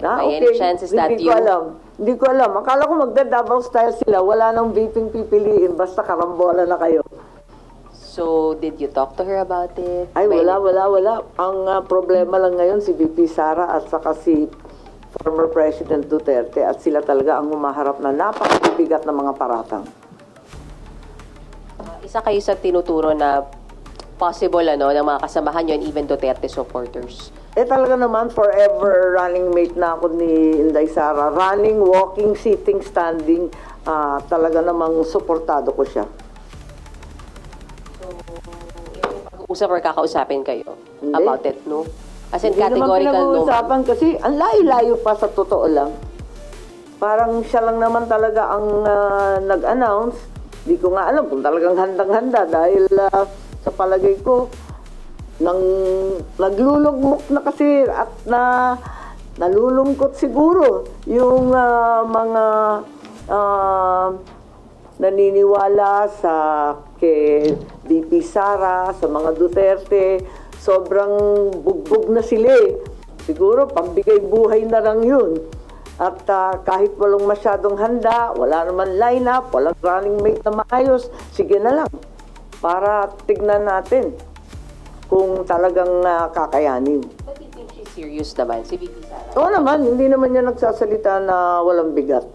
By any chance, is that Hindi you? ko alam. Hindi ko alam. Akala ko magda-double style sila. Wala nang vaping pipiliin. Basta karambola na kayo. So, did you talk to her about it? Ay, By wala. Ang problema lang ngayon si VP Sara at saka si former President Duterte at sila talaga ang humaharap na napakabigat na mga paratang. Isa kayo sa tinuturo na possible ng mga kasamahan nyo and even Duterte supporters. Talaga naman, forever running mate na ako ni Inday Sara. Running, walking, sitting, standing. Talaga namang suportado ko siya. Pag-uusap or kakausapin kayo Hindi. about it, no? As in, Hindi naman categorical no. pinag-uusapan kasi ang layo-layo pa sa totoo lang. Parang siya lang naman talaga ang nag-announce. Di ko nga alam kung talagang handang-handa dahil sa palagay ko, naglulugmok na kasi at nalulungkot siguro yung mga naniniwala sa kay VP Sara, sa mga Duterte. Sobrang bugbog na sila eh. Siguro pagbigay buhay na lang yun. At kahit walang masyadong handa, wala naman line-up, walang running mate na maayos, sige na lang. Para tignan natin kung talagang kakayanin. But you think she's serious naman, si VP Sara? Oo naman, hindi naman niya nagsasalita na walang bigat.